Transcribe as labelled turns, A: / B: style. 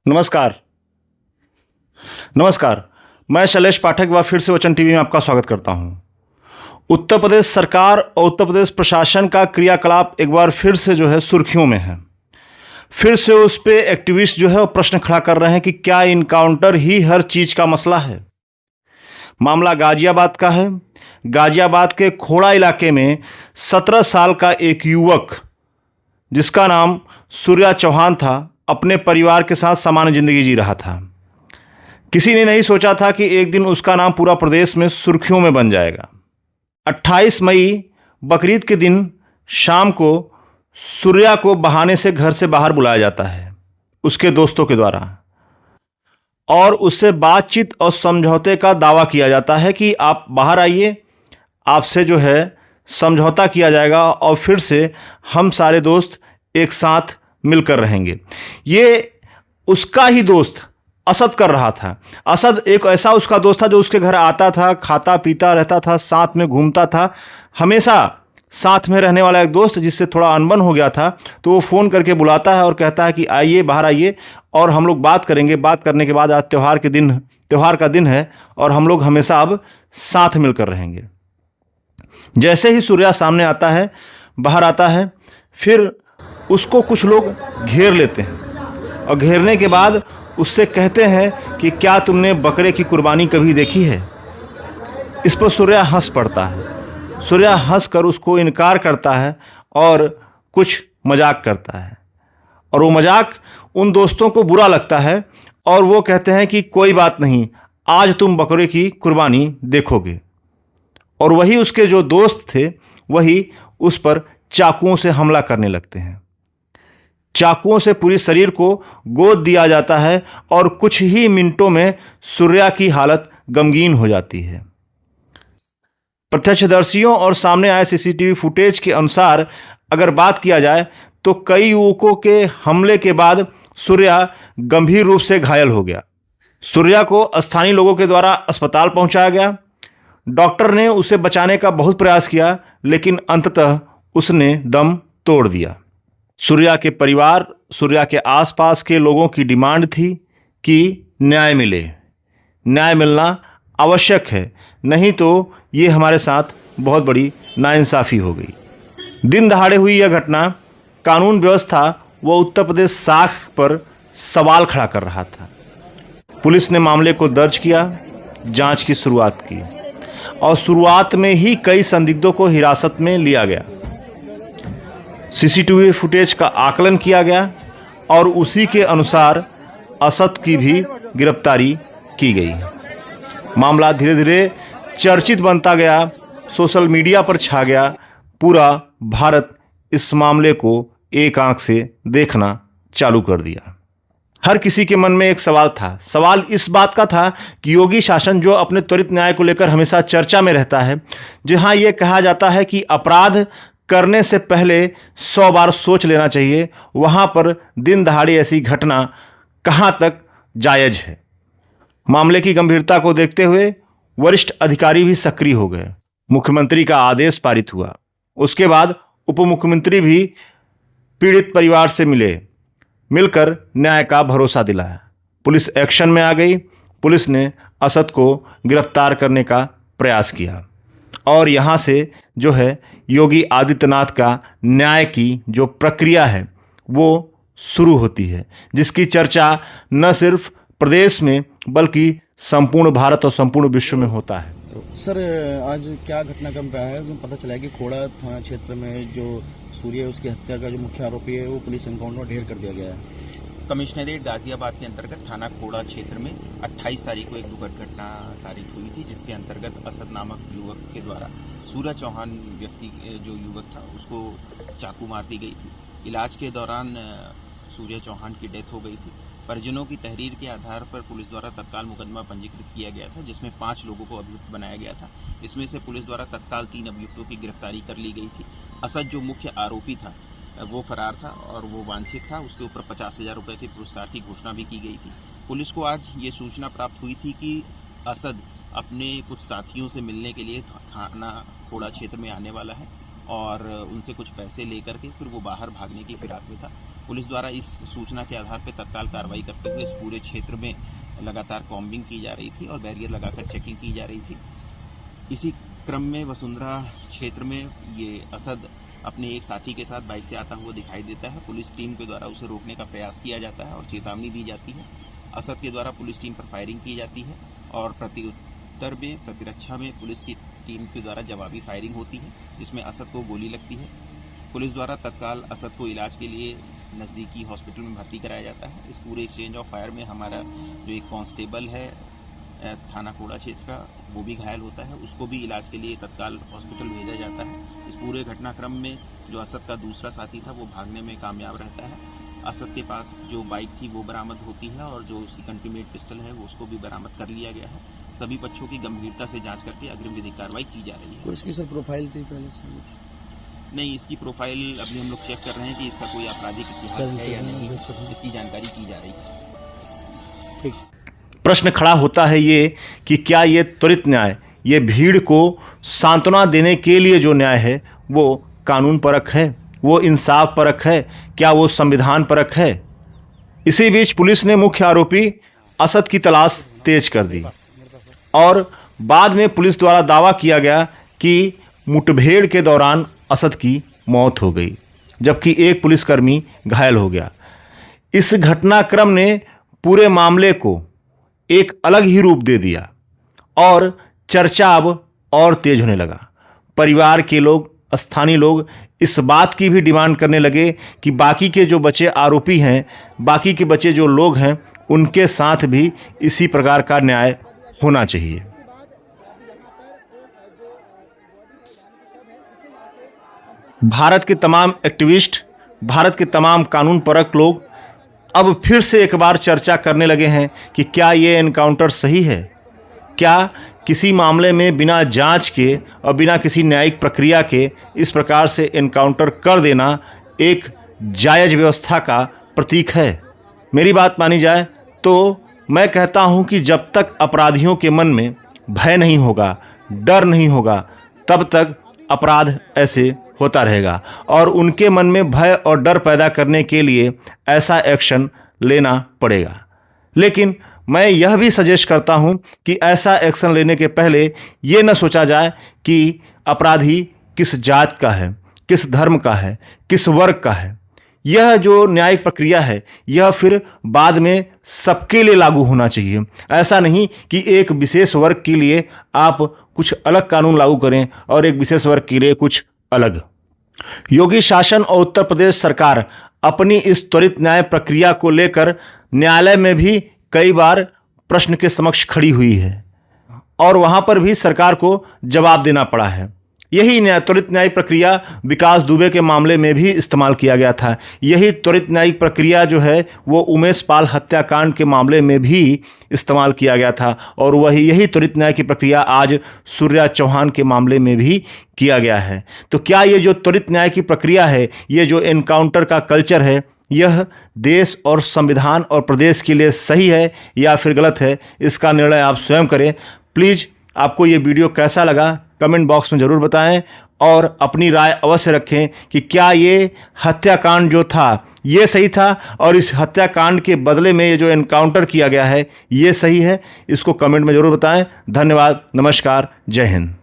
A: नमस्कार। नमस्कार। मैं शैलेश पाठक व फिर से वचन टीवी में आपका स्वागत करता हूं। उत्तर प्रदेश सरकार और उत्तर प्रदेश प्रशासन का क्रियाकलाप एक बार फिर से सुर्खियों में है। फिर से उस पे एक्टिविस्ट वो प्रश्न खड़ा कर रहे हैं कि क्या इनकाउंटर ही हर चीज का मसला है। मामला गाजियाबाद का है। गाजियाबाद के खोड़ा इलाके में 17 साल का एक युवक जिसका नाम सूर्या चौहान था, अपने परिवार के साथ सामान्य जिंदगी जी रहा था। किसी ने नहीं सोचा था कि एक दिन उसका नाम पूरा प्रदेश में सुर्खियों में बन जाएगा। 28 मई बकरीद के दिन शाम को सूर्या को बहाने से घर से बाहर बुलाया जाता है उसके दोस्तों के द्वारा, और उससे बातचीत और समझौते का दावा किया जाता है कि आप बाहर आइए, आपसे समझौता किया जाएगा और फिर से हम सारे दोस्त एक साथ मिलकर रहेंगे। ये उसका ही दोस्त असद कर रहा था। असद एक ऐसा उसका दोस्त था जो उसके घर आता था, खाता पीता रहता था, साथ में घूमता था, हमेशा साथ में रहने वाला एक दोस्त जिससे थोड़ा अनबन हो गया था। तो वो फ़ोन करके बुलाता है और कहता है कि आइए, बाहर आइए और हम लोग बात करेंगे। बात करने के बाद आज त्यौहार का दिन है और हम लोग हमेशा अब साथ मिलकर रहेंगे। जैसे ही सूर्या सामने आता है, बाहर आता है, फिर उसको कुछ लोग घेर लेते हैं और घेरने के बाद उससे कहते हैं कि क्या तुमने बकरे की कुर्बानी कभी देखी है। इस पर सूर्या हंस पड़ता है। सूर्या हंस कर उसको इनकार करता है और कुछ मजाक करता है, और वो मजाक उन दोस्तों को बुरा लगता है और वो कहते हैं कि कोई बात नहीं, आज तुम बकरे की कुर्बानी देखोगे। और वही उसके जो दोस्त थे वही उस पर चाकुओं से हमला करने लगते हैं। चाकुओं से पूरी शरीर को गोद दिया जाता है और कुछ ही मिनटों में सूर्या की हालत गमगीन हो जाती है। प्रत्यक्षदर्शियों और सामने आए सीसीटीवी फुटेज के अनुसार अगर बात किया जाए तो कई युवकों के हमले के बाद सूर्या गंभीर रूप से घायल हो गया। सूर्या को स्थानीय लोगों के द्वारा अस्पताल पहुंचाया गया। डॉक्टर ने उसे बचाने का बहुत प्रयास किया, लेकिन अंततः उसने दम तोड़ दिया। सूर्या के परिवार, सूर्या के आसपास के लोगों की डिमांड थी कि न्याय मिले। न्याय मिलना आवश्यक है, नहीं तो ये हमारे साथ बहुत बड़ी नाइंसाफ़ी हो गई। दिन दहाड़े हुई यह घटना कानून व्यवस्था व उत्तर प्रदेश साख पर सवाल खड़ा कर रहा था। पुलिस ने मामले को दर्ज किया, जांच की शुरुआत की और शुरुआत में ही कई संदिग्धों को हिरासत में लिया गया। सीसीटीवी फुटेज का आकलन किया गया और उसी के अनुसार असद की भी गिरफ्तारी की गई। मामला धीरे धीरे चर्चित बनता गया, सोशल मीडिया पर छा गया। पूरा भारत इस मामले को एक आंख से देखना चालू कर दिया। हर किसी के मन में एक सवाल था। सवाल इस बात का था कि योगी शासन जो अपने त्वरित न्याय को लेकर हमेशा चर्चा में रहता है, जहां ये कहा जाता है कि अपराध करने से पहले 100 बार सोच लेना चाहिए, वहां पर दिन दहाड़े ऐसी घटना कहां तक जायज है। मामले की गंभीरता को देखते हुए वरिष्ठ अधिकारी भी सक्रिय हो गए। मुख्यमंत्री का आदेश पारित हुआ। उसके बाद उप मुख्यमंत्री भी पीड़ित परिवार से मिलकर न्याय का भरोसा दिलाया। पुलिस एक्शन में आ गई। पुलिस ने असद को गिरफ्तार करने का प्रयास किया और यहाँ से योगी आदित्यनाथ का न्याय की जो प्रक्रिया है वो शुरू होती है, जिसकी चर्चा न सिर्फ प्रदेश में बल्कि संपूर्ण भारत और संपूर्ण विश्व में होता है।
B: सर, आज क्या घटनाक्रम रहा है? पता चला है कि खोड़ा थाना क्षेत्र में जो सूर्य उसकी हत्या का जो मुख्य आरोपी है वो पुलिस एनकाउंटर ढेर कर दिया गया है।
C: कमिश्नरेट गाजियाबाद के अंतर्गत थाना खोड़ा क्षेत्र में 28 तारीख को एक दुखद घटना तारीख हुई थी, जिसके अंतर्गत असद नामक युवक के द्वारा सूर्या चौहान व्यक्ति जो युवक था उसको चाकू मार दी गई थी। इलाज के दौरान सूर्या चौहान की डेथ हो गई थी। परिजनों की तहरीर के आधार पर पुलिस द्वारा तत्काल मुकदमा पंजीकृत किया गया था, जिसमें 5 लोगों को अभियुक्त बनाया गया था। इसमें से पुलिस द्वारा तत्काल 3 अभियुक्तों की गिरफ्तारी कर ली गई थी। असद जो मुख्य आरोपी था वो फरार था और वो वांछित था। उसके ऊपर 50,000 रुपये के पुरस्कार की घोषणा भी की गई थी। पुलिस को आज ये सूचना प्राप्त हुई थी कि असद अपने कुछ साथियों से मिलने के लिए थाना खोड़ा क्षेत्र में आने वाला है और उनसे कुछ पैसे लेकर के फिर वो बाहर भागने की फिराक में था। पुलिस द्वारा इस सूचना के आधार पर तत्काल कार्रवाई करते हुए इस पूरे क्षेत्र में लगातार कॉम्बिंग की जा रही थी और बैरियर लगाकर चेकिंग की जा रही थी। इसी क्रम में वसुंधरा क्षेत्र में ये असद अपने एक साथी के साथ बाइक से आता हुआ दिखाई देता है। पुलिस टीम के द्वारा उसे रोकने का प्रयास किया जाता है और चेतावनी दी जाती है। असद के द्वारा पुलिस टीम पर फायरिंग की जाती है और प्रत्युत्तर में प्रतिरक्षा में पुलिस की टीम के द्वारा जवाबी फायरिंग होती है, जिसमें असद को गोली लगती है। पुलिस द्वारा तत्काल असद को इलाज के लिए नज़दीकी हॉस्पिटल में भर्ती कराया जाता है। इस पूरे एक्सचेंज ऑफ फायर में हमारा जो एक कांस्टेबल है थाना कोड़ा क्षेत्र का, वो भी घायल होता है, उसको भी इलाज के लिए तत्काल हॉस्पिटल भेजा जाता है। इस पूरे घटनाक्रम में जो असद का दूसरा साथी था वो भागने में कामयाब रहता है। असद के पास जो बाइक थी वो बरामद होती है और जो उसकी कंटीमेट पिस्टल है वो उसको भी बरामद कर लिया गया है। सभी पक्षों की गंभीरता से जांच करके अग्रिम विधिक कार्रवाई की जा रही है।
B: कोई इसकी सर प्रोफाइल थी पहले से?
C: नहीं, इसकी प्रोफाइल अभी हम लोग चेक कर रहे हैं कि इसका कोई आपराधिक इतिहास है या नहीं, इसकी जानकारी की जा रही है।
B: ठीक।
A: प्रश्न खड़ा होता है ये कि क्या ये त्वरित न्याय, ये भीड़ को सांत्वना देने के लिए जो न्याय है वो कानून परख है, वो इंसाफ परख है, क्या वो संविधान परख है? इसी बीच पुलिस ने मुख्य आरोपी असद की तलाश तेज कर दी और बाद में पुलिस द्वारा दावा किया गया कि मुठभेड़ के दौरान असद की मौत हो गई, जबकि एक पुलिसकर्मी घायल हो गया। इस घटनाक्रम ने पूरे मामले को एक अलग ही रूप दे दिया और चर्चा अब और तेज होने लगा। परिवार के लोग, स्थानीय लोग इस बात की भी डिमांड करने लगे कि बाकी के जो बचे आरोपी हैं, बाकी के बचे जो लोग हैं, उनके साथ भी इसी प्रकार का न्याय होना चाहिए। भारत के तमाम एक्टिविस्ट, भारत के तमाम कानून परख लोग अब फिर से एक बार चर्चा करने लगे हैं कि क्या ये एनकाउंटर सही है? क्या किसी मामले में बिना जांच के और बिना किसी न्यायिक प्रक्रिया के इस प्रकार से एनकाउंटर कर देना एक जायज़ व्यवस्था का प्रतीक है? मेरी बात मानी जाए तो मैं कहता हूं कि जब तक अपराधियों के मन में भय नहीं होगा, डर नहीं होगा, तब तक अपराध ऐसे होता रहेगा और उनके मन में भय और डर पैदा करने के लिए ऐसा एक्शन लेना पड़ेगा। लेकिन मैं यह भी सजेस्ट करता हूं कि ऐसा एक्शन लेने के पहले ये न सोचा जाए कि अपराधी किस जात का है, किस धर्म का है, किस वर्ग का है। यह जो न्यायिक प्रक्रिया है यह फिर बाद में सबके लिए लागू होना चाहिए। ऐसा नहीं कि एक विशेष वर्ग के लिए आप कुछ अलग कानून लागू करें और एक विशेष वर्ग के लिए कुछ अलग। योगी शासन और उत्तर प्रदेश सरकार अपनी इस त्वरित न्याय प्रक्रिया को लेकर न्यायालय में भी कई बार प्रश्न के समक्ष खड़ी हुई है और वहां पर भी सरकार को जवाब देना पड़ा है। यही त्वरित न्यायिक प्रक्रिया विकास दुबे के मामले में भी इस्तेमाल किया गया था। यही त्वरित न्यायिक प्रक्रिया जो है वो उमेश पाल हत्याकांड के मामले में भी इस्तेमाल किया गया था और यही त्वरित न्याय की प्रक्रिया आज सूर्या चौहान के मामले में भी किया गया है। तो क्या ये जो त्वरित न्याय की प्रक्रिया है, ये जो एनकाउंटर का कल्चर है, यह देश और संविधान और प्रदेश के लिए सही है या फिर गलत है? इसका निर्णय आप स्वयं करें। प्लीज़ आपको ये वीडियो कैसा लगा कमेंट बॉक्स में ज़रूर बताएं और अपनी राय अवश्य रखें कि क्या ये हत्याकांड जो था ये सही था और इस हत्याकांड के बदले में ये जो एनकाउंटर किया गया है ये सही है। इसको कमेंट में ज़रूर बताएं। धन्यवाद, नमस्कार, जय हिंद।